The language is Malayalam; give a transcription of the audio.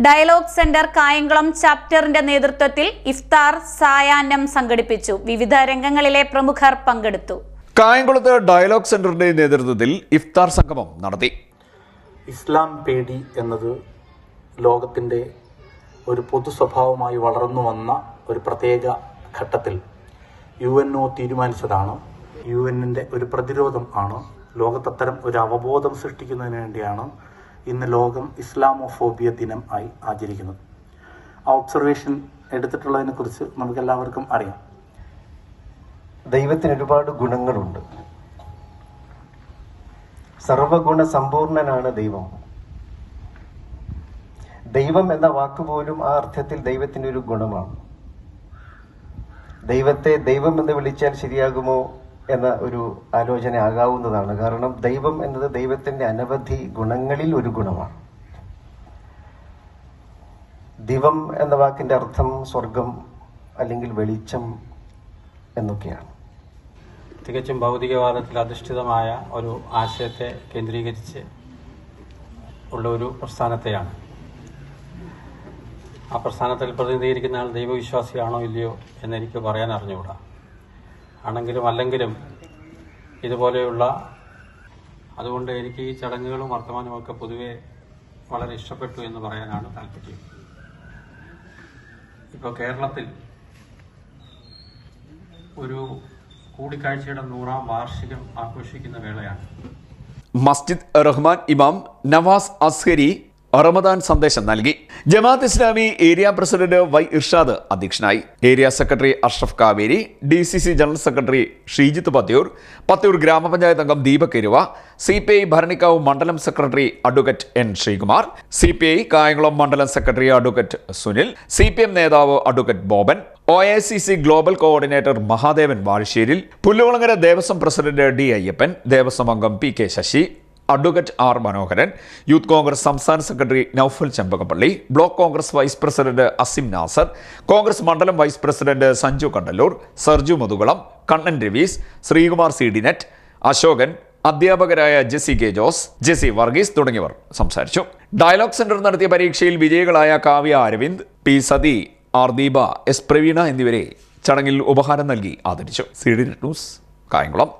ഡയലോഗ് സെന്റർ കായംകുളം ചാപ്റ്ററിന്റെ നേതൃത്വത്തിൽ ഇഫ്താർ സായാഹ്നം സംഘടിപ്പിച്ചു. വിവിധ രംഗങ്ങളിലെ പ്രമുഖർ പങ്കെടുത്തു. കായംകുളത്ത് ഡയലോഗ് സെന്ററിന്റെ നേതൃത്വത്തിൽ ഇഫ്താർ സംഗമം നടത്തി. ഇസ്ലാം പേടി എന്നത് ലോകത്തിൻ്റെ ഒരു പൊതു സ്വഭാവമായി വളർന്നു വന്ന ഒരു പ്രത്യേക ഘട്ടത്തിൽ UNO തീരുമാനിച്ചതാണ്. UN-ന്റെ ഒരു പ്രതിരോധം ആണ്. ലോകത്തത്തരം ഒരു അവബോധം സൃഷ്ടിക്കുന്നതിന് വേണ്ടിയാണ് ഇന്ന് ലോകം ഇസ്ലാമോഫോബിയ ദിനം ആയി ആചരിക്കുന്നത്. ആ ഒബ്സർവേഷൻ എടുത്തിട്ടുള്ളതിനെ കുറിച്ച് നമുക്കെല്ലാവർക്കും അറിയാം. ദൈവത്തിന് ഒരുപാട് ഗുണങ്ങളുണ്ട്. സർവഗുണ സമ്പൂർണനാണ് ദൈവം. ദൈവം എന്ന വാക്ക് പോലും ആ അർത്ഥത്തിൽ ദൈവത്തിൻ്റെ ഒരു ഗുണമാണ്. ദൈവത്തെ ദൈവം എന്ന് വിളിച്ചാൽ ശരിയാകുമോ എന്ന ഒരു ആലോചന ആകാവുന്നതാണ്. കാരണം ദൈവം എന്നത് ദൈവത്തിൻ്റെ അനവധി ഗുണങ്ങളിൽ ഒരു ഗുണമാണ്. ദിവം എന്ന വാക്കിൻ്റെ അർത്ഥം സ്വർഗം അല്ലെങ്കിൽ വെളിച്ചം എന്നൊക്കെയാണ്. തികച്ചും ഭൗതികവാദത്തിൽ അധിഷ്ഠിതമായ ഒരു ആശയത്തെ കേന്ദ്രീകരിച്ച് ഉള്ള ഒരു പ്രസ്ഥാനത്തെയാണ്. ആ പ്രസ്ഥാനത്തിൽ പ്രതിനിധീകരിക്കുന്ന ആൾ ദൈവവിശ്വാസിയാണോ ഇല്ലയോ എന്നെനിക്ക് പറയാൻ അറിഞ്ഞുകൂടാ. ആണെങ്കിലും അല്ലെങ്കിലും ഇതുപോലെയുള്ള അതുകൊണ്ട് എനിക്ക് ഈ ചടങ്ങുകളും വർത്തമാനമൊക്കെ പൊതുവെ വളരെ ഇഷ്ടപ്പെട്ടു എന്ന് പറയാനാണ് താല്പര്യം. ഇപ്പോൾ കേരളത്തിൽ ഒരു കൂടിക്കാഴ്ചയുടെ 100ാം വാർഷികം ആഘോഷിക്കുന്ന വേളയാണ്. മസ്ജിദ് റഹ്മാൻ ഇമാം നവാസ് അസ്ഹരി റമദാൻ സന്ദേശം നൽകി. Jamaat Islami area president Y Irshad അധ്യക്ഷനായി. Area secretary Ashraf Kaveri, DCC general secretary Sheejith Pathiyoor ഗ്രാമപഞ്ചായത്ത് അംഗം ദീപക് എരുവ, CPI ഭരണിക്കാവ് മണ്ഡലം secretary advocate N Sreekumar, CPI Kayamkulam മണ്ഡലം സെക്രട്ടറി അഡ്വക്കേറ്റ് സുനിൽ, CPM നേതാവ് advocate Boban, OICC global coordinator Mahadevan Vazhasseril, Pullukulangara Devaswom president D Ayyappan, Devaswom അംഗം PK Sasi, advocate R Manoharan, youth Congress സംസ്ഥാന secretary Noufal Chembakappally, block Congress vice president Asim Nasar, Congress മണ്ഡലം vice president Sanju Kandalloor, Sarju Muthukulam, Kannan Ravees, Sreekumar CDNet, Ashokan, അധ്യാപകരായ ജെസി K ജോസ്, ജെസി വർഗീസ് തുടങ്ങിയവർ സംസാരിച്ചു. ഡയലോഗ് സെന്റർ നടത്തിയ പരീക്ഷയിൽ വിജയികളായ Kavya Aravind, P sati, R Deepa, S Praveena എന്നിവരെ ചടങ്ങിൽ ഉപഹാരം നൽകി ആദരിച്ചു. CDNet news Kayamkulam.